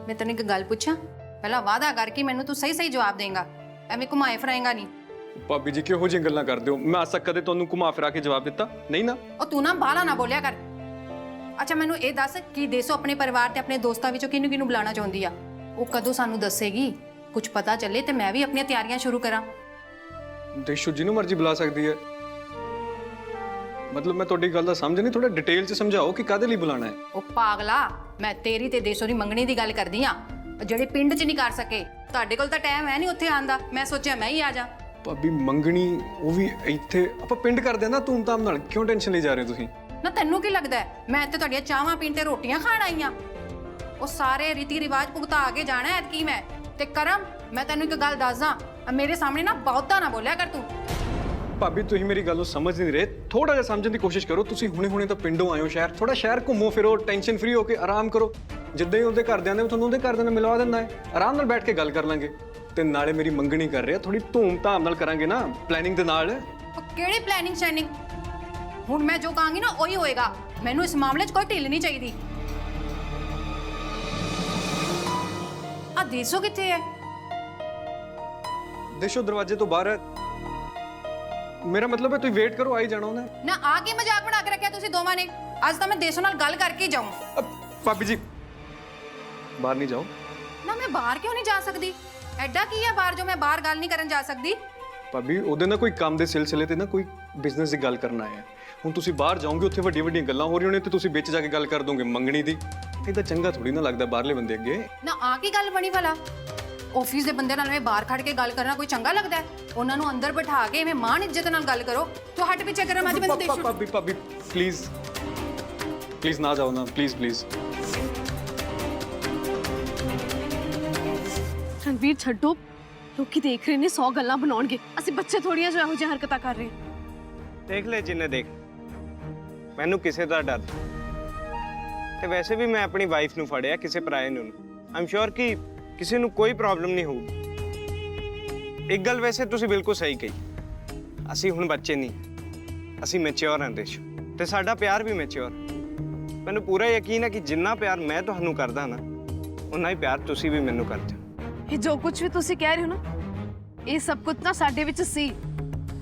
मैं तेन एक गल पूछा, पहला वादा कर कि मैनू तू सही सही जवाब देगा, एवें घुमाए फिराएगा नहीं। भाभी जी किहो जी गल्लां करदे हो? मैं आज तक कदे तुहानू घुमा फिरा के जवाब दिता नहीं ना। और तू ना बाला ना बोलिया कर। अच्छा मैनू ये दस कि देसो अपने परिवार ते अपने दोस्तां विचों किहनू किहनू बुलाना चाहुंदी आ? वो कदों सानू दसेगी? कुछ पता चले तो मैं भी अपनी तैयारियां शुरू करा। देशो जिन्नू मर्जी बुला सकदी है। मतलब मैं तुहाडी गल दा समझ नहीं, थोड़ा डिटेल च समझाओ कि कादे लई बुलाना है। ओ पागला, मैं तेरी ते देसो दी मंगनी दी गल करदी आ, ਜਿਹੜੇ ਪਿੰਡ 'ਚ ਨਹੀਂ ਕਰ ਸਕੇ। ਤੁਹਾਡੇ ਕੋਲ ਤਾਂ ਟਾਈਮ ਹੈ ਨਹੀਂ ਉੱਥੇ ਆਉਣ ਦਾ, ਮੈਂ ਸੋਚਿਆ ਮੈਂ ਹੀ ਆ ਜਾ। ਭਾਬੀ ਮੰਗਣੀ ਉਹ ਵੀ ਇੱਥੇ ਆਪਾਂ ਪਿੰਡ ਕਰਦੇ ਆ ਨਾ ਧੂਮ-ਧਾਮ ਨਾਲ, ਕਿਉਂ ਟੈਨਸ਼ਨ ਲਈ ਜਾ ਰਹੇ ਹੋ ਤੁਸੀਂ? ਨਾ ਤੈਨੂੰ ਕੀ ਲੱਗਦਾ ਮੈਂ ਇੱਥੇ ਤੁਹਾਡੀਆਂ ਚਾਹਾਂ ਪੀਣ ਤੇ ਰੋਟੀਆਂ ਖਾਣ ਆਈ ਆ? ਉਹ ਸਾਰੇ ਰੀਤੀ ਰਿਵਾਜ ਭੁਗਤਾ ਕੇ ਜਾਣਾ ਐਤਕੀ ਮੈਂ ਤੇ ਕਰਮ। ਮੈਂ ਤੈਨੂੰ ਇੱਕ ਗੱਲ ਦੱਸਦਾ, ਮੇਰੇ ਸਾਹਮਣੇ ਨਾ ਬਹੁਤਾ ਨਾ ਬੋਲਿਆ ਕਰ ਤੂੰ। ਭਾਬੀ ਤੁਸੀਂ ਮੇਰੀ ਗੱਲ ਨੂੰ ਸਮਝ ਨਹੀਂ ਰਹੇ, ਥੋੜਾ ਜਿਹਾ ਸਮਝਣ ਦੀ ਕੋਸ਼ਿਸ਼ ਕਰੋ। ਤੁਸੀਂ ਹੁਣੇ-ਹੁਣੇ ਤਾਂ ਪਿੰਡੋਂ ਆਏ ਹੋ ਸ਼ਹਿਰ, ਥੋੜਾ ਸ਼ਹਿਰ ਘੁੰਮੋ ਫਿਰੋ, ਟੈਨਸ਼ਨ ਫ੍ਰੀ ਹੋ ਕੇ ਆਰਾਮ ਕਰੋ। ਜਿੱਦਾਂ ਹੀ ਉਹਦੇ ਘਰਦਿਆਂ ਨੇ ਤੁਹਾਨੂੰ ਉਹਦੇ ਘਰਦਿਆਂ ਨਾਲ ਮਿਲਵਾ ਦਿੰਦਾ ਹੈ, ਆਰਾਮ ਨਾਲ ਬੈਠ ਕੇ ਗੱਲ ਕਰ ਲਾਂਗੇ। ਤੇ ਨਾਲੇ ਮੇਰੀ ਮੰਗਣੀ ਕਰ ਰਿਹਾ, ਥੋੜੀ ਧੂਮ-ਧਾਮ ਨਾਲ ਕਰਾਂਗੇ ਨਾ, ਪਲੈਨਿੰਗ ਦੇ ਨਾਲ। ਕਿਹੜੀ ਪਲੈਨਿੰਗ ਸ਼ੈਨਿੰਗ? ਹੁਣ ਮੈਂ ਜੋ ਕਹਾਂਗੀ ਨਾ ਉਹੀ ਹੋਏਗਾ। ਮੈਨੂੰ ਇਸ ਮਾਮਲੇ 'ਚ ਕੋਈ ਢਿੱਲ ਨਹੀਂ ਚਾਹੀਦੀ। ਆ ਦੇਸੋ ਕਿੱਥੇ ਹੈ? ਦੇਸ਼ੋ ਦਰਵਾਜ਼ੇ ਤੋਂ ਬਾਹਰ ਹੈ। ਮੇਰਾ ਮਤਲਬ ਹੈ ਤੁਸੀਂ ਵੇਟ ਕਰੋ, ਆਈ ਜਾਣਾ ਉਹਨੇ। ਨਾ ਆ ਕੇ ਮਜ਼ਾਕ ਬਣਾ ਕੇ ਰੱਖਿਆ ਤੁਸੀਂ ਦੋਵਾਂ ਨੇ? ਅੱਜ ਤਾਂ ਮੈਂ ਦੇਸੋ ਨਾਲ ਗੱਲ ਕਰਕੇ ਹੀ ਜਾਊਂ। ਭਾਬੀ ਜੀ ਬਾਹਰ ਨਹੀਂ ਜਾਓ। ਨਾ ਮੈਂ ਬਾਹਰ ਕਿਉਂ ਨਹੀਂ ਜਾ ਸਕਦੀ? ਐਡਾ ਕੀ ਹੈ ਬਾਹਰ ਜੋ ਮੈਂ ਬਾਹਰ ਗੱਲ ਨਹੀਂ ਕਰਨ ਜਾ ਸਕਦੀ? ਭਾਬੀ ਉਹਦੇ ਨਾਲ ਕੋਈ ਕੰਮ ਦੇ ਸਿਲਸਿਲੇ ਤੇ ਨਾ ਕੋਈ ਬਿਜ਼ਨਸ ਦੀ ਗੱਲ ਕਰਨ ਆਇਆ। ਹੁਣ ਤੁਸੀਂ ਬਾਹਰ ਜਾਓਗੇ, ਉੱਥੇ ਵੱਡੀਆਂ ਵੱਡੀਆਂ ਗੱਲਾਂ ਹੋ ਰਹੀਆਂ ਨੇ ਤੇ ਤੁਸੀਂ ਵਿੱਚ ਜਾ ਕੇ ਗੱਲ ਕਰ ਦੋਗੇ ਮੰਗਣੀ ਦੀ। ਇਹ ਤਾਂ ਚੰਗਾ ਥੋੜੀ ਨਾ ਲੱਗਦਾ ਬਾਹਰਲੇ ਬੰਦੇ ਅੱਗੇ। ਨਾ ਆ ਕੀ ਗੱਲ ਬਣੀ ਭਲਾ? ਆਫਿਸ ਦੇ ਬੰਦੇ ਨਾਲ ਮੈਂ ਬਾਹਰ ਖੜ ਕੇ ਗੱਲ ਕਰਨਾ ਕੋਈ ਚੰਗਾ ਲੱਗਦਾ ਹੈ? ਉਹਨਾਂ ਨੂੰ ਅੰਦਰ ਬਿਠਾ ਕੇ ਐਵੇਂ ਮਾਣ ਇੱਜ਼ਤ ਨਾਲ ਗੱਲ ਕਰੋ। ਤੂੰ ਹੱਟ ਪਿੱਛੇ ਕਰਮ ਅੱਜ ਮੈਨੂੰ ਦੇਖ। ਭਾਬੀ ਪਲੀਜ਼ ਪਲੀਜ਼ ਨਾ ਜਾਓ ਨਾ, ਪਲੀਜ਼। ਰਣਵੀਰ ਛੱਡੋ, ਲੋਕੀ ਦੇਖ ਰਹੇ ਨੇ, 100 ਗੱਲਾਂ ਬਣਾਉਣਗੇ। ਅਸੀਂ ਬੱਚੇ ਥੋੜੀਆਂ ਜੋ ਇਹੋ ਜਿਹੀ ਹਰਕਤਾਂ ਕਰ ਰਹੇ। ਦੇਖ ਲੈ ਜਿੰਨੇ ਦੇਖ, ਮੈਨੂੰ ਕਿਸੇ ਦਾ ਡਰ ਤੇ ਵੈਸੇ ਵੀ ਮੈਂ ਆਪਣੀ ਵਾਈਫ ਨੂੰ ਫੜਿਆ, ਕਿਸੇ ਪਰਾਏ ਨੂੰ। ਆਮ ਸ਼ੋਰ ਕਿ ਕਿਸੇ ਨੂੰ ਕੋਈ ਪ੍ਰੋਬਲਮ ਨਹੀਂ ਹੋਊਗੀ। ਇੱਕ ਗੱਲ ਵੈਸੇ ਤੁਸੀਂ ਬਿਲਕੁਲ ਸਹੀ ਕਹੀ, ਅਸੀਂ ਹੁਣ ਬੱਚੇ ਨਹੀਂ, ਅਸੀਂ ਮੈਚਿਓਰ ਹਾਂ ਦੇਸ਼, ਤੇ ਸਾਡਾ ਪਿਆਰ ਵੀ ਮੈਚਿਓਰ। ਮੈਨੂੰ ਪੂਰਾ ਯਕੀਨ ਹੈ ਕਿ ਜਿੰਨਾ ਪਿਆਰ ਮੈਂ ਤੁਹਾਨੂੰ ਕਰਦਾ ਨਾ, ਉਨਾ ਹੀ ਪਿਆਰ ਤੁਸੀਂ ਵੀ ਮੈਨੂੰ ਕਰਦੇ ਹੋ। ਇਹ ਜੋ ਕੁਝ ਵੀ ਤੁਸੀਂ ਕਹਿ ਰਹੇ ਹੋ ਨਾ, ਇਹ ਸਭ ਕੁਝ ਤਾਂ ਸਾਡੇ ਵਿੱਚ ਸੀ,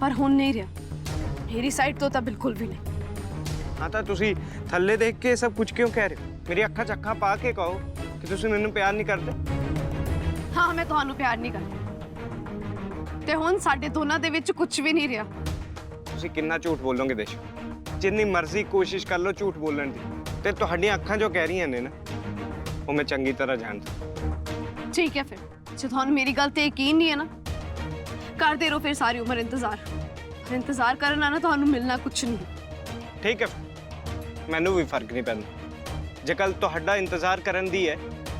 ਪਰ ਹੁਣ ਨਹੀਂ ਰਿਹਾ। ਮੇਰੀ ਸਾਈਡ ਤੋਂ ਤਾਂ ਬਿਲਕੁਲ ਵੀ ਨਹੀਂ। ਹਾਂ ਤਾਂ ਤੁਸੀਂ ਥੱਲੇ ਦੇਖ ਕੇ ਸਭ ਕੁਝ ਕਿਉਂ ਕਹਿ ਰਹੇ ਹੋ? ਮੇਰੀ ਅੱਖਾਂ 'ਚ ਅੱਖਾਂ ਪਾ ਕੇ ਕਹੋ ਕਿ ਤੁਸੀਂ ਮੈਨੂੰ ਪਿਆਰ ਨਹੀਂ ਕਰਦੇ। ਹਾਂ, ਮੈਂ ਤੁਹਾਨੂੰ ਪਿਆਰ ਨਹੀਂ ਕਰਦੀ ਤੇ ਹੁਣ ਸਾਡੇ ਦੋਨਾਂ ਦੇ ਵਿੱਚ ਕੁਝ ਵੀ ਨਹੀਂ ਰਿਹਾ। ਤੁਸੀਂ ਕਿੰਨਾ ਝੂਠ ਬੋਲੋਗੇ ਦੇਸ਼? ਜਿੰਨੀ ਮਰਜ਼ੀ ਕੋਸ਼ਿਸ਼ ਕਰ ਲਓ ਝੂਠ ਬੋਲਣ ਦੀ, ਤੇ ਤੁਹਾਡੀਆਂ ਅੱਖਾਂ ਜੋ ਕਹਿ ਰਹੀਆਂ ਨੇ ਨਾ, ਉਹ ਮੈਂ ਚੰਗੀ ਤਰ੍ਹਾਂ ਜਾਣਦਾ। ਠੀਕ ਹੈ, ਫਿਰ ਜੇ ਤੁਹਾਨੂੰ ਮੇਰੀ ਗੱਲ ਤੇ ਯਕੀਨ ਨਹੀਂ ਹੈ ਨਾ, ਕਰਦੇ ਰਹੋ ਫਿਰ ਸਾਰੀ ਉਮਰ ਇੰਤਜ਼ਾਰ ਕਰਨਾ ਨਾ, ਤੁਹਾਨੂੰ ਮਿਲਣਾ ਕੁਝ ਨਹੀਂ। ਠੀਕ ਹੈ, ਮੈਨੂੰ ਵੀ ਫਰਕ ਨਹੀਂ ਪੈਂਦਾ। ਜੇ ਕੱਲ ਤੁਹਾਡਾ ਇੰਤਜ਼ਾਰ ਕਰਨ ਦੀ ਹੈ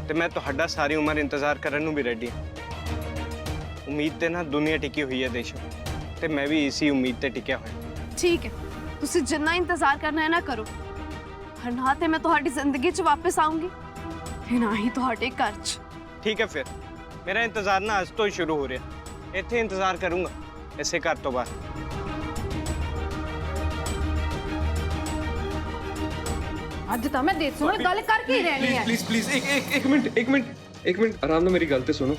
ਤੇ ਮੈਂ ਤੁਹਾਡਾ ਸਾਰੀ ਉਮਰ ਇੰਤਜ਼ਾਰ ਕਰਨ ਨੂੰ ਵੀ ਰੈਡੀ ਹਾਂ। ਉਮੀਦ ਤੇ ਨਾ ਦੁਨੀਆ ਟਿਕੀ ਹੋਈ ਹੈ ਦੇਸ਼, ਤੇ ਮੈਂ ਵੀ ਇਸੀ ਉਮੀਦ ਤੇ ਟਿਕਿਆ ਹੋਇਆ। ਠੀਕ ਹੈ, ਤੁਸੀਂ ਜਿੰਨਾ ਇੰਤਜ਼ਾਰ ਕਰਨਾ ਹੈ ਨਾ ਕਰੋ, ਪਰ ਨਾ ਤੇ ਮੈਂ ਤੁਹਾਡੀ ਜ਼ਿੰਦਗੀ 'ਚ ਵਾਪਸ ਆਉਂਗੀ ਤੇ ਨਾ ਹੀ ਤੁਹਾਡੇ ਘਰ 'ਚ। ਠੀਕ ਹੈ, ਫਿਰ ਮੇਰਾ ਇੰਤਜ਼ਾਰ ਨਾ ਅੱਜ ਤੋਂ ਹੀ ਸ਼ੁਰੂ ਹੋ ਰਿਹਾ। ਇੱਥੇ ਇੰਤਜ਼ਾਰ ਕਰੂੰਗਾ, ਇਸੇ ਘਰ ਤੋਂ ਬਾਹਰ। ਅੱਜ ਤਾਂ ਮੈਂ ਦੇਸੋ ਨਾਲ ਗੱਲ ਕਰਕੇ ਹੀ ਰਹਿਣੀ ਹੈ। ਪਲੀਜ਼ ਇੱਕ ਮਿੰਟ ਆਰਾਮ ਨਾਲ ਮੇਰੀ ਗੱਲ ਤੇ ਸੁਣੋ।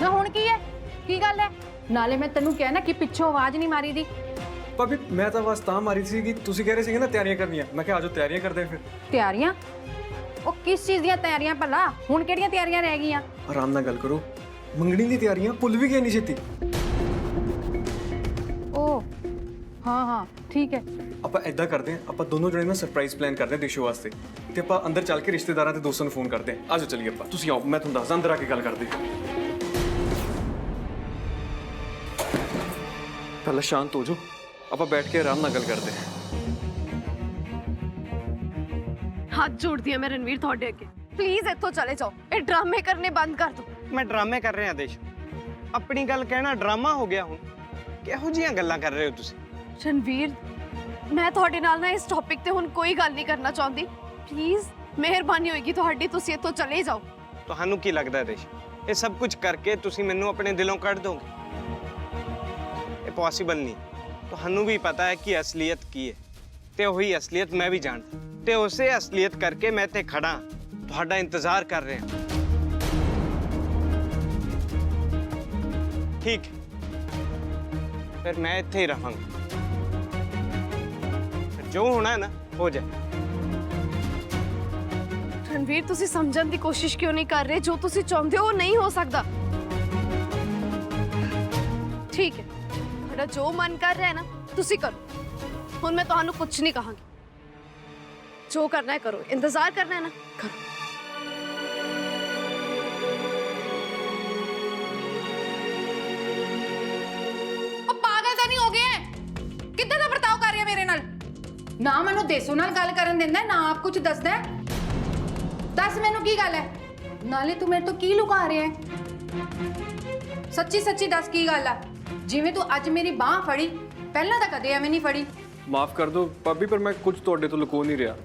ਨਾ ਹੁਣ ਕੀ ਹੈ? ਕੀ ਗੱਲ ਹੈ? ਨਾਲੇ ਮੈਂ ਤੈਨੂੰ ਕਿਹਾ ਨਾ ਕਿ ਪਿੱਛੋਂ ਆਵਾਜ਼ ਨਹੀਂ ਮਾਰੀ ਦੀ। ਭਾਬੀ ਮੈਂ ਤਾਂ ਬਸ ਤਾਂ ਮਾਰੀ ਸੀ ਕਿ ਤੁਸੀਂ ਕਹਿ ਰਹੇ ਸੀਗੇ ਨਾ ਤਿਆਰੀਆਂ ਕਰਨੀਆਂ। ਮੈਂ ਕਿਹਾ ਆਜੋ ਤਿਆਰੀਆਂ ਕਰਦੇ ਫਿਰ। ਤਿਆਰੀਆਂ? ਉਹ ਕਿਸ ਚੀਜ਼ ਦੀਆਂ ਤਿਆਰੀਆਂ ਭਲਾ? ਹੁਣ ਕਿਹੜੀਆਂ ਤਿਆਰੀਆਂ ਰਹਿ ਗਈਆਂ? ਆਰਾਮ ਨਾਲ ਗੱਲ ਕਰੋ। ਮੰਗਣੀ ਦੀ ਤਿਆਰੀਆਂ ਭੁੱਲ ਵੀ ਗਏ ਨਹੀਂ ਛੇਤੀ। ਓ ਹਾਂ ਠੀਕ ਹੈ। ਆਪਾਂ ਐਦਾਂ ਕਰਦੇ ਹਾਂ, ਆਪਾਂ ਦੋਨੋਂ ਜਣੇ ਨਾ ਸਰਪ੍ਰਾਈਜ਼ ਪਲਾਨ ਕਰਦੇ ਹਾਂ ਦੇਸ਼ੋ ਵਾਸਤੇ, ਤੇ ਆਪਾਂ ਅੰਦਰ ਚੱਲ ਕੇ ਰਿਸ਼ਤੇਦਾਰਾਂ ਤੇ ਦੋਸਤਾਂ ਨੂੰ ਫੋਨ ਕਰਦੇ ਹਾਂ। ਆਜੋ ਚਲੀਏ ਆਪਾਂ। ਤੁਸੀਂ ਆਓ, ਮੈਂ ਤੁਹਾਨੂੰ ਦੱਸਦਾ ਅੰਦਰ ਆ ਕੇ ਗੱਲ ਕਰਦੇ। ਪਹਿਲਾਂ ਸ਼ਾਂਤ ਹੋ ਜਾਓ, ਆਪਾਂ ਬੈਠ ਕੇ ਆਰਾਮ ਨਾਲ ਗੱਲ ਕਰਦੇ ਹਾਂ। ਹੱਥ ਜੋੜਦੀ ਹਾਂ ਮੈਂ ਰਣਵੀਰ ਤੁਹਾਡੇ ਅੱਗੇ, ਪਲੀਜ਼ ਇੱਥੋਂ ਚਲੇ ਜਾਓ। ਇਹ ਡਰਾਮੇ ਕਰਨੇ ਬੰਦ ਕਰ ਦਿਓ। ਮੈਂ ਡਰਾਮੇ ਕਰ ਰਿਹਾ ਦੇਸ਼? ਆਪਣੀ ਗੱਲ ਕਹਿਣਾ ਡਰਾਮਾ ਹੋ ਗਿਆ ਹੁਣ? ਕਿਹੋ ਜਿਹੀਆਂ ਗੱਲਾਂ ਕਰ ਰਹੇ ਹੋ ਤੁਸੀਂ? ਰਣਵੀਰ, ਮੈਂ ਤੁਹਾਡੇ ਨਾਲ ਨਾ ਇਸ ਟੌਪਿਕ ਤੇ ਹੁਣ ਕੋਈ ਗੱਲ ਨਹੀਂ ਕਰਨਾ ਚਾਹੁੰਦੀ। ਪਲੀਜ਼ ਮਿਹਰਬਾਨੀ ਹੋਏਗੀ ਤੁਹਾਡੀ, ਤੁਸੀਂ ਇੱਥੋਂ ਚਲੇ ਜਾਓ। ਤੁਹਾਨੂੰ ਕੀ ਲੱਗਦਾ ਹੈ ਦੇਸ਼, ਇਹ ਸਭ ਕੁਝ ਕਰਕੇ ਤੁਸੀਂ ਮੈਨੂੰ ਆਪਣੇ ਦਿਲੋਂ ਕੱਢ ਦੋਗੇ? ਇਹ ਪੋਸੀਬਲ ਨਹੀਂ। ਤੁਹਾਨੂੰ ਵੀ ਪਤਾ ਹੈ ਕਿ ਅਸਲੀਅਤ ਕੀ ਹੈ ਤੇ ਉਹੀ ਅਸਲੀਅਤ ਮੈਂ ਵੀ ਜਾਣਦਾ ਤੇ ਉਸੇ ਅਸਲੀਅਤ ਕਰਕੇ ਮੈਂ ਇੱਥੇ ਖੜਾ ਤੁਹਾਡਾ ਇੰਤਜ਼ਾਰ ਕਰ ਰਿਹਾ। ਠੀਕ ਹੈ, ਫਿਰ ਮੈਂ ਇੱਥੇ ਹੀ ਰਹਾਂਗਾ। ਜੋ ਹੋਣਾ ਹੈ ਨਾ ਹੋ ਜਾਏ। ਰਣਵੀਰ, ਤੁਸੀਂ ਸਮਝਣ ਦੀ ਕੋਸ਼ਿਸ਼ ਕਿਉਂ ਨਹੀਂ ਕਰ ਰਹੇ? ਜੋ ਤੁਸੀਂ ਚਾਹੁੰਦੇ ਹੋ ਉਹ ਨਹੀਂ ਹੋ ਸਕਦਾ। ਠੀਕ ਹੈ, ਤੁਹਾਡਾ ਜੋ ਮਨ ਕਰ ਰਿਹਾ ਹੈ ਨਾ ਤੁਸੀਂ ਕਰੋ। ਹੁਣ ਮੈਂ ਤੁਹਾਨੂੰ ਕੁਝ ਨਹੀਂ ਕਹਾਂਗੀ। ਜੋ ਕਰਨਾ ਹੈ ਕਰੋ, ਇੰਤਜ਼ਾਰ ਕਰਨਾ ਹੈ ਨਾ ਕਰੋ। ਉਹ ਪਾਗਲ ਤਾਂ ਨਹੀਂ ਹੋ ਗਏ? ਕਿੱਦਾਂ ਦਾ ਵਰਤਾਓ ਕਰ ਰਿਹਾ ਮੇਰੇ ਨਾਲ? ਨਾ ਮੈਨੂੰ ਦੇਸੋ ਨਾਲ ਗੱਲ ਕਰਨ ਦਿੰਦਾ ਹੈ, ਨਾ ਆਪ ਕੁਝ ਦੱਸਦਾ ਹੈ। ਦੱਸ ਮੈਨੂੰ ਕੀ ਗੱਲ ਹੈ? ਨਾਲੇ ਤੂੰ ਮੇਰੇ ਤੋਂ ਕੀ ਲੁਕਾ ਰਿਹਾ ਹੈ? ਸੱਚੀ ਸੱਚੀ ਦੱਸ ਕੀ ਗੱਲ ਆ? ਜਿਵੇਂ ਤੂੰ ਅੱਜ ਮੇਰੀ ਬਾਹ ਫੜੀ, ਪਹਿਲਾਂ ਤਾਂ ਕਦੇ ਐਵੇਂ ਨਹੀਂ ਫੜੀ। ਮਾਫ ਕਰ ਦਿਓ ਭਾਬੀ, ਪਰ ਮੈਂ ਕੁਝ ਤੁਹਾਡੇ ਤੋਂ ਲੁਕੋ ਨਹੀਂ ਰਿਹਾ।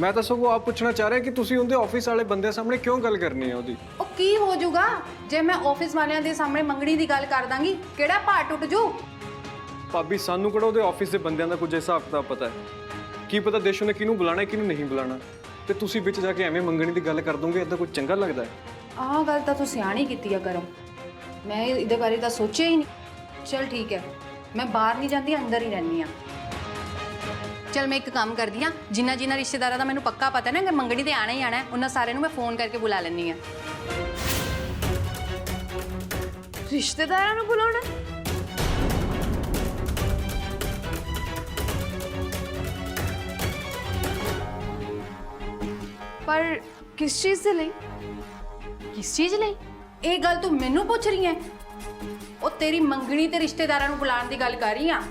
ਮੈਂ ਤਾਂ ਸਗੋਂ ਆਪ ਪੁੱਛਣਾ ਚਾਹ ਰਿਹਾ ਕਿ ਤੁਸੀਂ ਉਹਦੇ ਆਫਿਸ ਵਾਲੇ ਬੰਦੇ ਸਾਹਮਣੇ ਕਿਉਂ ਗੱਲ ਕਰਨੀ ਹੈ ਉਹਦੀ? ਉਹ ਕੀ ਹੋ ਜਾਊਗਾ ਜੇ ਮੈਂ ਆਫਿਸ ਵਾਲਿਆਂ ਦੇ ਸਾਹਮਣੇ ਮੰਗਣੀ ਦੀ ਗੱਲ ਕਰ ਦਾਂਗੀ? ਕਿਹੜਾ ਭਾਰ ਟੁੱਟ ਜੂ? ਭਾਬੀ, ਸਾਨੂੰ ਕਿਹੜਾ ਉਹਦੇ ਆਫਿਸ ਦੇ ਬੰਦਿਆਂ ਦਾ ਕੁਝ ਹਿਸਾਬ ਕਿਤਾਬ ਪਤਾ ਹੈ? ਕੀ ਪਤਾ ਦੇਸ਼ੂ ਨੇ ਕਿਹਨੂੰ ਬੁਲਾਣਾ ਕਿਹਨੂੰ ਨਹੀਂ ਬੁਲਾਣਾ, ਤੇ ਤੁਸੀਂ ਵਿੱਚ ਜਾ ਕੇ ਐਵੇਂ ਮੰਗਣੀ ਦੀ ਗੱਲ ਕਰ ਦੋਗੇ? ਇਦਾਂ ਕੁਝ ਚੰਗਾ ਲੱਗਦਾ ਹੈ? ਆਹ ਗੱਲ ਤਾਂ ਤੂੰ ਸਿਆਣੀ ਕੀਤੀ ਆ ਕਰਮ। ਮੈਂ ਇਹਦੇ ਬਾਰੇ ਤਾਂ ਸੋਚਿਆ ਹੀ ਨਹੀਂ। ਚਲ ਠੀਕ ਹੈ, ਮੈਂ ਬਾਹਰ ਨਹੀਂ ਜਾਂਦੀ, ਅੰਦਰ ਹੀ ਰਹਿੰਦੀ ਆ। ਚਲ ਮੈਂ ਇੱਕ ਕੰਮ ਕਰਦੀ ਆ, ਜਿੰਨਾ ਰਿਸ਼ਤੇਦਾਰਾਂ ਦਾ ਮੈਨੂੰ ਪੱਕਾ ਪਤਾ ਨਾ ਕਿ ਮੰਗਣੀ ਤੇ ਆਣਾ ਹੀ ਆਣਾ ਹੈ, ਉਹਨਾਂ ਸਾਰਿਆਂ ਨੂੰ ਮੈਂ ਫੋਨ ਕਰਕੇ ਬੁਲਾ ਲੈਂਦੀ ਆ। ਰਿਸ਼ਤੇਦਾਰਾਂ ਨੂੰ ਬੁਲਾਉਣਾ? ਪਰ ਕਿਸ ਚੀਜ਼ ਦੇ ਲਈ? ਕਿਸ ਚੀਜ਼ ਲਈ? ਇਹ ਗੱਲ ਤੂੰ ਮੈਨੂੰ ਪੁੱਛ ਰਹੀ ਹੈ? ਉਹ ਤੇਰੀ ਮੰਗਣੀ ਤੇ ਰਿਸ਼ਤੇਦਾਰਾਂ ਨੂੰ ਬੁਲਾਉਣ ਦੀ ਗੱਲ ਕਰ ਰਹੀ ਆ।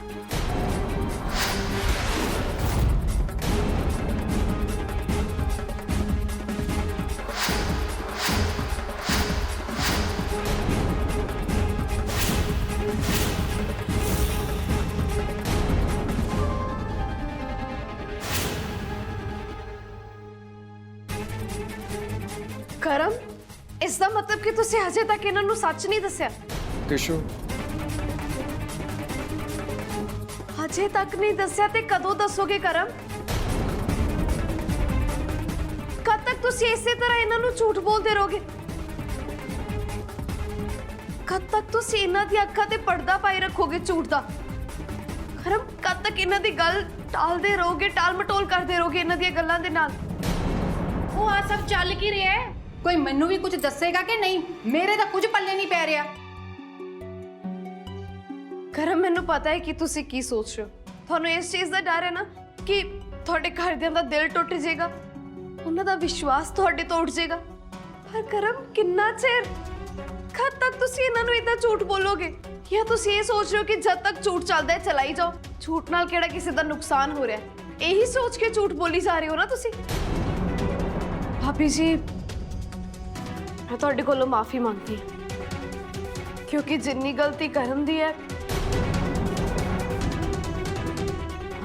ਕਰਮ, ਇਸ ਦਾ ਮਤਲਬ ਕਿ ਤੁਸੀਂ ਹਜੇ ਤੱਕ ਇਹਨਾਂ ਨੂੰ ਸੱਚ ਨਹੀਂ ਦੱਸਿਆ? ਦੇਸ਼ੂ, ਹਜੇ ਤੱਕ ਨਹੀਂ ਦੱਸਿਆ ਤੇ ਕਦੋਂ ਦੱਸੋਗੇ ਕਰਮ? ਕਦ ਤੱਕ ਤੁਸੀਂ ਇਸੇ ਤਰ੍ਹਾਂ ਇਹਨਾਂ ਨੂੰ ਝੂਠ ਬੋਲਦੇ ਰਹੋਗੇ? ਕਦ ਤੱਕ ਤੁਸੀਂ ਇਹਨਾਂ ਦੀ ਅੱਖਾਂ ਤੇ ਪਰਦਾ ਪਾਈ ਰੱਖੋਗੇ ਝੂਠ ਦਾ? ਕਰਮ, ਕਦ ਤੱਕ ਇਹਨਾਂ ਦੀ ਗੱਲ ਟਾਲਦੇ ਰਹੋਗੇ, ਟਾਲ ਮਟੋਲ ਕਰਦੇ ਰਹੋਗੇ ਇਹਨਾਂ ਦੀਆਂ ਗੱਲਾਂ ਦੇ ਨਾਲ? ਉਹ ਆ ਸਭ ਚੱਲ ਕੀ ਰਿਹਾ ਹੈ? ਕੋਈ ਮੈਨੂੰ ਵੀ ਕੁਝ ਦੱਸੇਗਾ ਕਿ ਨਹੀਂ? ਮੇਰੇ ਤਾਂ ਕੁਝ ਪੱਲੇ ਨਹੀਂ ਪੈ ਰਿਹਾ। ਕਰਮ, ਮੈਨੂੰ ਪਤਾ ਹੈ ਕਿ ਤੁਸੀਂ ਕੀ ਸੋਚ ਰਹੇ ਹੋ। ਤੁਹਾਨੂੰ ਇਸ ਚੀਜ਼ ਦਾ ਡਰ ਹੈ ਨਾ ਕਿ ਤੁਹਾਡੇ ਘਰਦਿਆਂ ਦਾ ਦਿਲ ਟੁੱਟ ਜਾਏਗਾ, ਉਹਨਾਂ ਦਾ ਵਿਸ਼ਵਾਸ ਤੁਹਾਡੇ ਤੋਂ ਉੱਠ ਜਾਏਗਾ। ਪਰ ਕਰਮ, ਕਿੰਨਾ ਚਿਰ, ਕਦ ਤੱਕ ਤੁਸੀਂ ਇਹਨਾਂ ਨੂੰ ਇਦਾਂ ਝੂਠ ਬੋਲੋਗੇ? ਜਾਂ ਤੁਸੀਂ ਇਹ ਸੋਚ ਰਹੇ ਹੋ ਕਿ ਜਦ ਤੱਕ ਝੂਠ ਚੱਲਦਾ ਹੈ ਚਲਾਈ ਜਾਓ, ਝੂਠ ਨਾਲ ਕਿਹੜਾ ਕਿਸੇ ਦਾ ਨੁਕਸਾਨ ਹੋ ਰਿਹਾ ਹੈ? ਇਹੀ ਸੋਚ ਕੇ ਝੂਠ ਬੋਲੀ ਜਾ ਰਹੇ ਹੋ ਨਾ ਤੁਸੀਂ? ਭਾਬੀ ਜੀ, ਮੈਂ ਤੁਹਾਡੇ ਕੋਲੋਂ ਮਾਫੀ ਮੰਗਦੀ ਹਾਂ, ਕਿਉਂਕਿ ਜਿੰਨੀ ਗਲਤੀ ਕਰਨ ਦੀ ਹੈ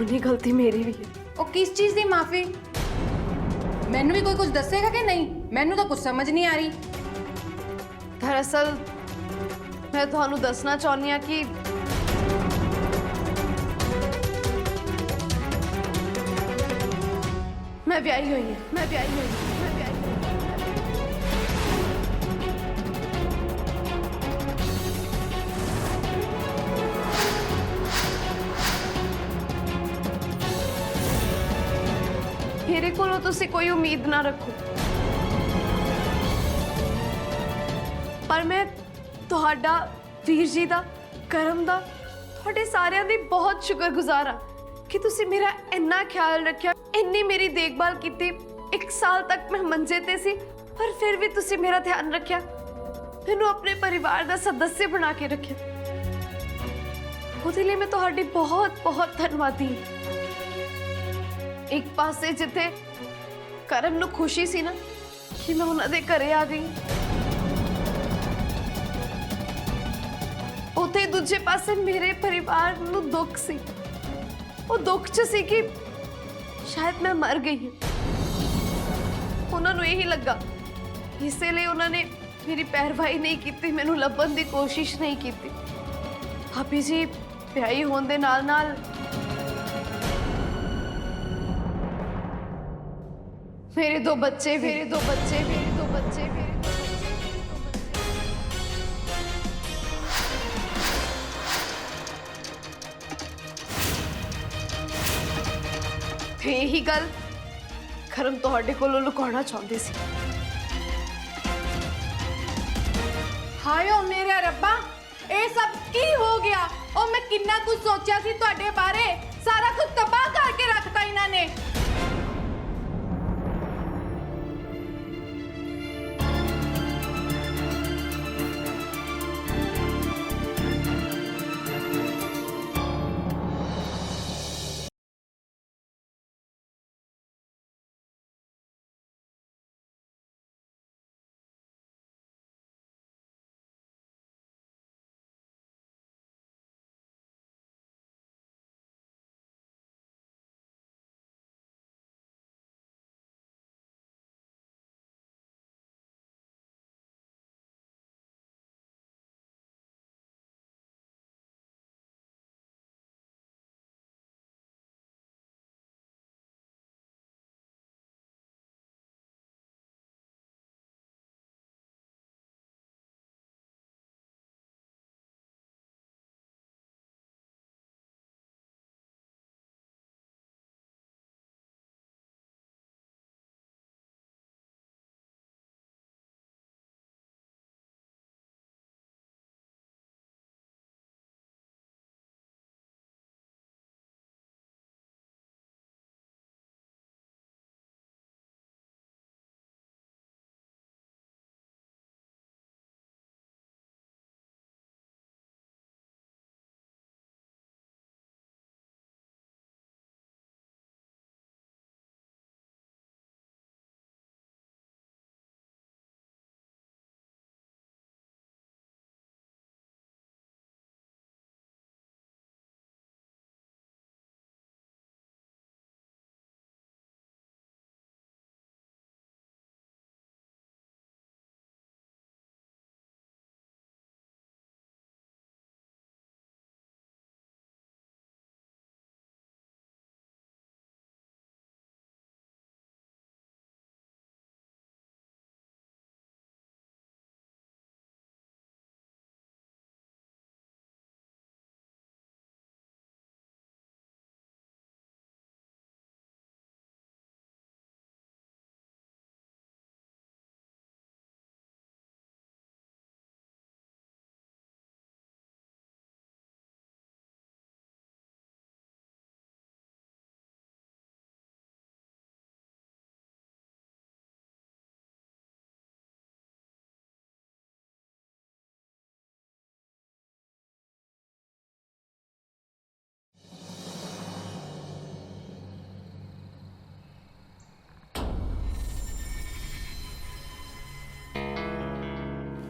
ਉਨੀ ਗਲਤੀ ਮੇਰੀ ਵੀ ਹੈ। ਉਹ ਕਿਸ ਚੀਜ਼ ਦੀ ਮਾਫੀ? ਮੈਨੂੰ ਵੀ ਕੋਈ ਕੁਝ ਦੱਸੇਗਾ ਕਿ ਨਹੀਂ? ਮੈਨੂੰ ਤਾਂ ਕੁਝ ਸਮਝ ਨਹੀਂ ਆ ਰਹੀ। ਦਰਅਸਲ ਮੈਂ ਤੁਹਾਨੂੰ ਦੱਸਣਾ ਚਾਹੁੰਦੀ ਹਾਂ ਕਿ ਮੈਂ ਵਿਆਹੀ ਹੋਈ ਹਾਂ। ਮੈਂ ਵਿਆਹੀ ਹੋਈ ਹਾਂ। ਮੈਂ ਵਿਆਹੀ ਹੋਈ ਹਾਂ। ਮੇਰੇ ਕੋਲੋਂ ਤੁਸੀਂ ਕੋਈ ਉਮੀਦ ਨਾ ਰੱਖੋ, ਪਰ ਮੈਂ ਤੁਹਾਡਾ, ਵੀਰ ਜੀ ਦਾ, ਕਰਮ ਦਾ, ਤੁਹਾਡੇ ਸਾਰਿਆਂ ਦੀ ਬਹੁਤ ਸ਼ੁਕਰਗੁਜ਼ਾਰ ਹਾਂ ਕਿ ਤੁਸੀਂ ਮੇਰਾ ਇੰਨਾ ਖਿਆਲ ਰੱਖਿਆ, ਇੰਨੀ ਮੇਰੀ ਦੇਖਭਾਲ ਕੀਤੀ। 1 ਸਾਲ ਤੱਕ ਮੈਂ ਮੰਜੇ ਤੇ ਸੀ, ਪਰ ਫਿਰ ਵੀ ਤੁਸੀਂ ਮੇਰਾ ਧਿਆਨ ਰੱਖਿਆ, ਮੈਨੂੰ ਆਪਣੇ ਪਰਿਵਾਰ ਦਾ ਸਦੱਸਿਆ ਬਣਾ ਕੇ ਰੱਖਿਆ। ਉਹਦੇ ਲਈ ਮੈਂ ਤੁਹਾਡੀ ਬਹੁਤ ਬਹੁਤ ਧੰਨਵਾਦੀ ਹਾਂ। ਇੱਕ ਪਾਸੇ ਜਿੱਥੇ ਕਰਮ ਨੂੰ ਖੁਸ਼ੀ ਸੀ ਨਾ ਕਿ ਮੈਂ ਉਹਨਾਂ ਦੇ ਘਰੇ ਆ ਗਈ, ਉੱਥੇ ਦੂਜੇ ਪਾਸੇ ਮੇਰੇ ਪਰਿਵਾਰ ਨੂੰ ਦੁੱਖ ਸੀ। ਉਹ ਦੁੱਖ 'ਚ ਸੀ ਕਿ ਸ਼ਾਇਦ ਮੈਂ ਮਰ ਗਈ ਹਾਂ। ਉਹਨਾਂ ਨੂੰ ਇਹੀ ਲੱਗਾ, ਇਸੇ ਲਈ ਉਹਨਾਂ ਨੇ मेरी पैरवाई नहीं की, मैनू लभन की कोशिश नहीं की। भाभी जी ब्याही होने दे नाल मेरे दो बच्चे, मेरे दो बच्चे, मेरे दो बच्चे, मेरे दो बच्चे। यही गल करम तुहाडे कोलों लुकाउणा चाहुंदी सी। हाय ओ मेरे रब्बा, ये सब की हो गया? ओ मैं कितना कुछ सोचा सी तुहाडे बारे, सारा कुछ तबाह करके रखता इन्होंने।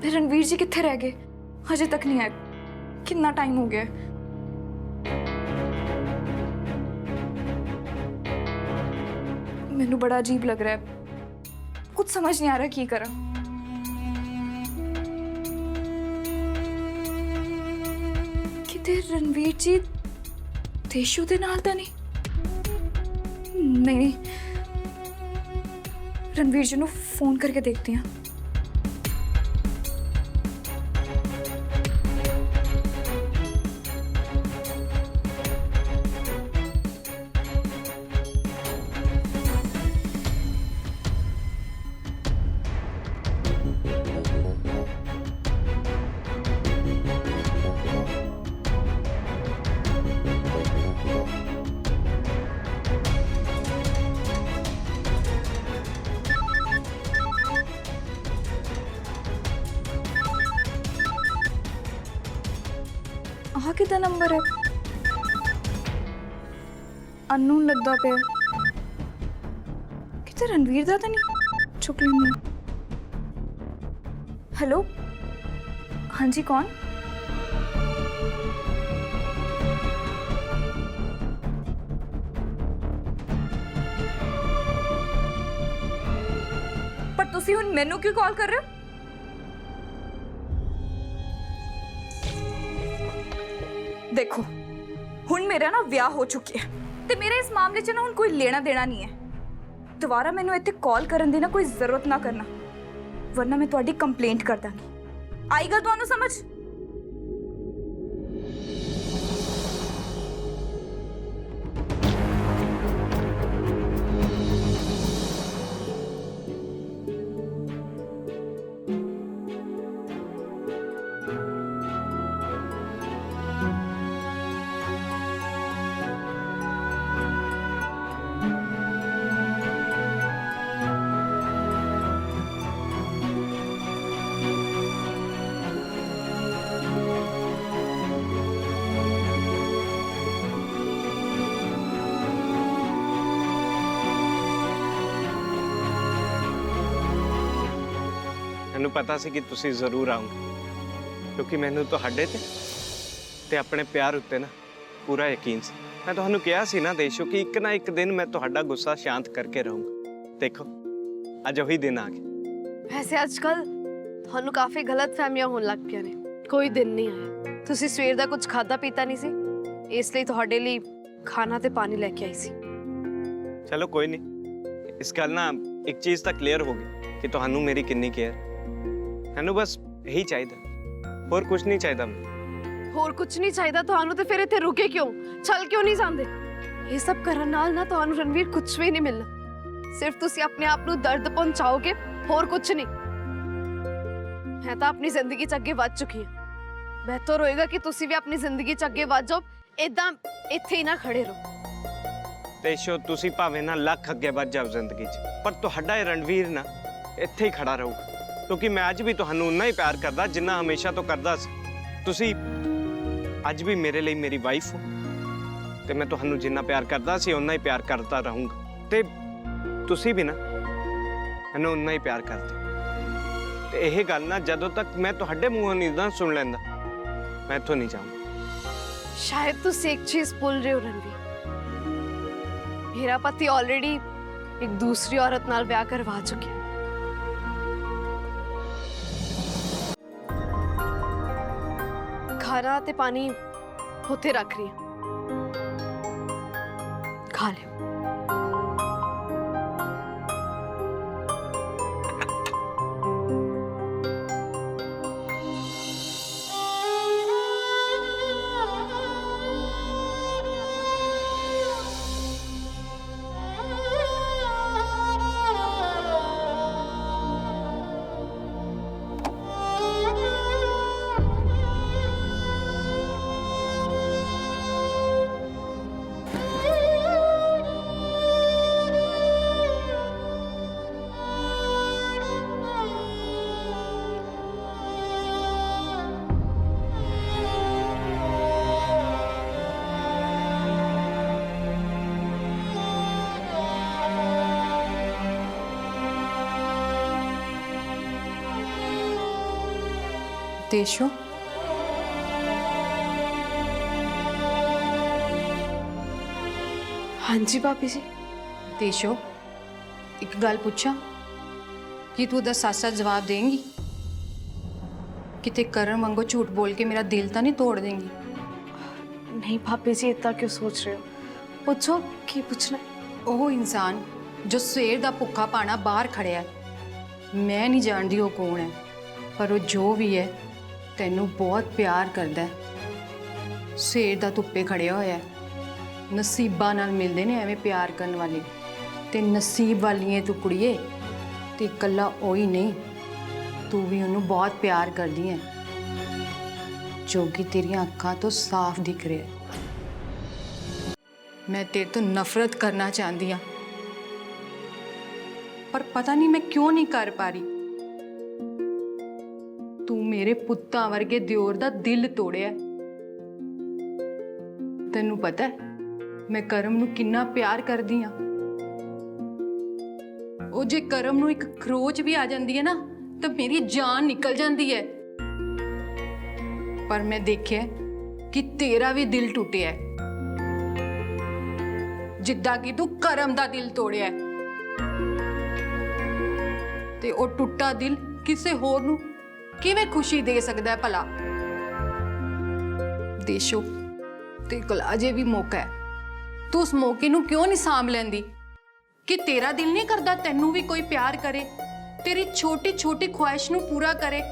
रणवीर जी कित्थे रह गए? अजे तक नहीं आए। कितना टाइम हो गया? मैनू बड़ा अजीब लग रहा है, कुछ समझ नहीं आ रहा की करा। किते रणवीर जी देशू दे नाल तां नहीं? नहीं, रणवीर जी नू फोन करके देखती हैं। आह किदा नंबर है? अननोन लगता पे। किते रणवीर दा तो नहीं? चुक लेनी। हेलो, हाँ जी, कौन? पर तुसी हुण मैनू क्यों कॉल कर रहे हो? ਦੇਖੋ ਹੁਣ ਮੇਰਾ ਨਾ ਵਿਆਹ ਹੋ ਚੁੱਕਿਆ ਤੇ ਮੇਰੇ ਇਸ ਮਾਮਲੇ 'ਚ ਨਾ ਹੁਣ ਕੋਈ ਲੈਣਾ ਦੇਣਾ ਨਹੀਂ ਹੈ। ਦੁਬਾਰਾ ਮੈਨੂੰ ਇੱਥੇ ਕਾਲ ਕਰਨ ਦੀ ਨਾ ਕੋਈ ਜ਼ਰੂਰਤ ਨਾ ਕਰਨਾ, ਵਰਨਾ ਮੈਂ ਤੁਹਾਡੀ ਕੰਪਲੇਂਟ ਕਰ ਦਾਂਗੀ। ਆਈ ਗੱਲ ਤੁਹਾਨੂੰ ਸਮਝ? ਮੈਨੂੰ ਪਤਾ ਸੀ ਕਿ ਤੁਸੀਂ ਜ਼ਰੂਰ ਆਓਗੇ, ਕਿਉਂਕਿ ਮੈਨੂੰ ਤੁਹਾਡੇ ਤੇ ਆਪਣੇ ਪਿਆਰ ਉੱਤੇ ਨਾ ਪੂਰਾ ਯਕੀਨ ਸੀ। ਮੈਂ ਤੁਹਾਨੂੰ ਕਿਹਾ ਸੀ ਨਾ ਦੇਸ਼ੋ ਕਿ ਇੱਕ ਨਾ ਇੱਕ ਦਿਨ ਮੈਂ ਤੁਹਾਡਾ ਗੁੱਸਾ ਸ਼ਾਂਤ ਕਰਕੇ ਰਹੂੰਗਾ। ਦੇਖੋ ਅੱਜ ਉਹੀ ਦਿਨ ਆ ਗਿਆ। ਵੈਸੇ ਅੱਜਕੱਲ ਤੁਹਾਨੂੰ ਕਾਫੀ ਗਲਤ ਫਹਿਮੀਆਂ ਹੋਣ ਲੱਗ ਪਈਆਂ ਨੇ। ਕੋਈ ਦਿਨ ਨਹੀਂ ਆਇਆ, ਤੁਸੀਂ ਸਵੇਰ ਦਾ ਕੁਝ ਖਾਦਾ ਪੀਤਾ ਨਹੀਂ ਸੀ, ਇਸ ਲਈ ਤੁਹਾਡੇ ਲਈ ਖਾਣਾ ਤੇ ਪਾਣੀ ਲੈ ਕੇ ਆਈ ਸੀ। ਚਲੋ ਕੋਈ ਨਹੀਂ, ਇਸ ਗੱਲ ਨਾ ਇੱਕ ਚੀਜ਼ ਤਾਂ ਕਲੀਅਰ ਹੋ ਗਈ ਕਿ ਤੁਹਾਨੂੰ ਮੇਰੀ ਕਿੰਨੀ ਕੇਅਰ। ਮੈਨੂੰ ਬਸ ਇਹੀ ਚਾਹੀਦਾ, ਹੋਰ ਕੁਝ ਨਹੀਂ ਚਾਹੀਦਾ। ਹੋਰ ਕੁਝ ਨਹੀਂ ਚਾਹੀਦਾ ਤੁਹਾਨੂੰ, ਤੇ ਫਿਰ ਇੱਥੇ ਰੁਕੇ ਕਿਉਂ? ਚੱਲ ਕਿਉਂ ਨਹੀਂ ਜਾਂਦੇ? ਇਹ ਸਭ ਕਰਨ ਨਾਲ ਨਾ ਤੁਹਾਨੂੰ ਰਣਵੀਰ ਕੁਝ ਵੀ ਨਹੀਂ ਮਿਲਣਾ। ਸਿਰਫ ਤੁਸੀਂ ਆਪਣੇ ਆਪ ਨੂੰ ਦਰਦ ਪਹੁੰਚਾਓਗੇ, ਹੋਰ ਕੁਝ ਨਹੀਂ। ਮੈਂ ਤਾਂ ਆਪਣੀ ਜ਼ਿੰਦਗੀ 'ਚ ਅੱਗੇ ਵੱਧ ਚੁੱਕੀ ਹਾਂ। ਬਿਹਤਰ ਹੋਏਗਾ ਕਿ ਤੁਸੀਂ ਵੀ ਆਪਣੀ ਜ਼ਿੰਦਗੀ 'ਚ ਅੱਗੇ ਵੱਧ ਜਾਓ, ਏਦਾਂ ਇੱਥੇ ਹੀ ਨਾ ਖੜੇ ਰਹੋ। ਦੇਸ਼ੋ ਤੁਸੀਂ ਭਾਵੇਂ ਨਾ ਲੱਖ ਅੱਗੇ ਵੱਧ ਜਾਓ ਜ਼ਿੰਦਗੀ 'ਚ, ਪਰ ਤੁਹਾਡਾ ਇਹ ਰਣਵੀਰ ਨਾ ਇੱਥੇ ਹੀ ਖੜਾ ਰਹੂਗਾ, ਕਿਉਂਕਿ ਮੈਂ ਅੱਜ ਵੀ ਤੁਹਾਨੂੰ ਉਨਾ ਹੀ ਪਿਆਰ ਕਰਦਾ ਜਿੰਨਾ ਹਮੇਸ਼ਾ ਤੋਂ ਕਰਦਾ ਸੀ। ਤੁਸੀਂ ਅੱਜ ਵੀ ਮੇਰੇ ਲਈ ਮੇਰੀ ਵਾਈਫ ਹੋ, ਤੇ ਮੈਂ ਤੁਹਾਨੂੰ ਜਿੰਨਾ ਪਿਆਰ ਕਰਦਾ ਸੀ ਉਨਾ ਹੀ ਪਿਆਰ ਕਰਦਾ ਰਹੂੰਗਾ, ਤੇ ਤੁਸੀਂ ਵੀ ਨਾ ਮੈਨੂੰ ਉਨਾ ਹੀ ਪਿਆਰ ਕਰਦੇ। ਤੇ ਇਹ ਗੱਲ ਨਾ ਜਦੋਂ ਤੱਕ ਮੈਂ ਤੁਹਾਡੇ ਮੂੰਹੋਂ ਨਹੀਂ ਨਾ ਸੁਣ ਲੈਂਦਾ, ਮੈਂ ਇੱਥੋਂ ਨਹੀਂ ਜਾਊਂਗਾ। ਸ਼ਾਇਦ ਤੁਸੀਂ ਇੱਕ ਚੀਜ਼ ਭੁੱਲ ਰਹੇ ਹੋ ਰਣਵੀਰ, ਮੇਰਾ ਪਤੀ ਆਲਰੇਡੀ ਇੱਕ ਦੂਸਰੀ ਔਰਤ ਨਾਲ ਵਿਆਹ ਕਰਵਾ ਚੁੱਕਿਆ। ਖਾਣਾ ਤੇ ਪਾਣੀ ਉੱਥੇ ਰੱਖ ਰਹੀ ਹਾਂ, ਖਾ ਲਿਓ। ਦੇਸ਼ੋ ਹਾਂਜੀ ਭਾਬੀ ਜੀ। ਦੇਸ਼ੋ ਇੱਕ ਗੱਲ ਪੁੱਛਾਂ ਕਿ ਤੂੰ ਉਹਦਾ ਸੱਚ-ਸੱਚ ਜਵਾਬ ਦੇਂਗੀ? ਕਿਤੇ ਕਰਨ ਵਾਂਗੂ ਝੂਠ ਬੋਲ ਕੇ ਮੇਰਾ ਦਿਲ ਤਾਂ ਨਹੀਂ ਤੋੜ ਦੇਂਗੀ? ਨਹੀਂ ਭਾਬੀ ਜੀ, ਇतना क्यों सोच रहे हो? पूछो की पूछना है? ਉਹ ਇਨਸਾਨ ਜੋ ਸਵੇਰ ਦਾ ਭੁੱਖਾ ਪਾਣਾ ਬਾਹਰ ਖੜਿਆ ਹੈ, ਮੈਂ ਨਹੀਂ ਜਾਣਦੀ ਉਹ ਕੌਣ ਹੈ, ਪਰ ਉਹ ਜੋ ਵੀ ਹੈ ਤੈਨੂੰ ਬਹੁਤ ਪਿਆਰ ਕਰਦਾ ਹੈ। ਸਵੇਰ ਦਾ ਧੁੱਪੇ ਖੜਿਆ ਹੋਇਆ ਹੈ। ਨਸੀਬਾਂ ਨਾਲ ਮਿਲਦੇ ਨੇ ਐਵੇਂ ਪਿਆਰ ਕਰਨ ਵਾਲੇ, ਤੇ ਨਸੀਬ ਵਾਲੀ ਹੈ ਤੂੰ ਕੁੜੀਏ। ਤੇ ਇਕੱਲਾ ਉਹੀ ਨਹੀਂ, ਤੂੰ ਵੀ ਉਹਨੂੰ ਬਹੁਤ ਪਿਆਰ ਕਰਦੀ ਹੈ, ਜੋ ਕਿ ਤੇਰੀਆਂ ਅੱਖਾਂ ਤੋਂ ਸਾਫ਼ ਦਿਖ ਰਿਹਾ ਹੈ। ਮੈਂ ਤੇਰੇ ਤੋਂ ਨਫ਼ਰਤ ਕਰਨਾ ਚਾਹੁੰਦੀ ਹਾਂ, ਪਰ ਪਤਾ ਨਹੀਂ ਮੈਂ ਕਿਉਂ ਨਹੀਂ ਕਰ ਪਾ ਰਹੀ। ਤੂੰ ਮੇਰੇ ਪੁੱਤਾਂ ਵਰਗੇ ਦਿਓਰ ਦਾ ਦਿਲ ਤੋੜਿਆ। ਤੈਨੂੰ ਪਤਾ ਹੈ ਮੈਂ ਕਰਮ ਨੂੰ ਕਿੰਨਾ ਪਿਆਰ ਕਰਦੀ ਹਾਂ। ਉਹ ਜੇ ਕਰਮ ਨੂੰ ਇੱਕ ਖਰੋਚ ਵੀ ਆ ਜਾਂਦੀ ਹੈ ਨਾ ਤਾਂ ਮੇਰੀ ਜਾਨ ਨਿਕਲ ਜਾਂਦੀ ਹੈ। ਪਰ ਮੈਂ ਦੇਖਿਆ ਕਿ ਤੇਰਾ ਵੀ ਦਿਲ ਟੁੱਟਿਆ ਹੈ, ਜਿੱਦਾਂ ਕਿ ਤੂੰ ਕਰਮ ਦਾ ਦਿਲ ਤੋੜਿਆ ਹੈ। ਤੇ ਉਹ ਟੁੱਟਾ ਦਿਲ ਕਿਸੇ ਹੋਰ ਨੂੰ ਕਿਵੇਂ ਖੁਸ਼ੀ ਦੇ ਸਕਦਾ ਹੈ ਭਲਾ? ਦੇਸ਼ੋ ਤੇਰੇ ਕੋਲ ਅਜੇ ਵੀ ਮੌਕਾ ਹੈ। ਤੂੰ ਉਸ ਮੌਕੇ ਨੂੰ ਕਿਉਂ ਨਹੀਂ ਸਾਂਭ ਲੈਂਦੀ ਕਿ ਤੇਰਾ ਦਿਲ ਨਹੀਂ ਕਰਦਾ ਤੈਨੂੰ ਵੀ ਕੋਈ ਪਿਆਰ ਕਰੇ, ਤੇਰੀ ਛੋਟੀ ਛੋਟੀ ਖੁਆਇਸ਼ ਨੂੰ ਪੂਰਾ ਕਰੇ।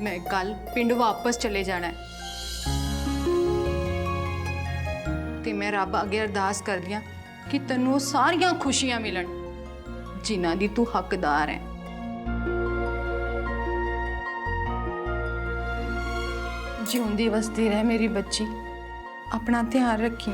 ਮੈਂ ਕੱਲ ਪਿੰਡ ਵਾਪਸ ਚਲੇ ਜਾਣਾ ਹੈ ਤੇ ਮੈਂ ਰੱਬ ਅੱਗੇ ਅਰਦਾਸ ਕਰਦੀ ਹਾਂ ਕਿ ਤੈਨੂੰ ਉਹ ਸਾਰੀਆਂ ਖੁਸ਼ੀਆਂ ਮਿਲਣ ਜਿਨ੍ਹਾਂ ਦੀ ਤੂੰ ਹੱਕਦਾਰ ਹੈ। ਜਿਉਂਦੀ ਵਸਦੀ ਰਹਿ ਮੇਰੀ ਬੱਚੀ, ਆਪਣਾ ਧਿਆਨ ਰੱਖੀ।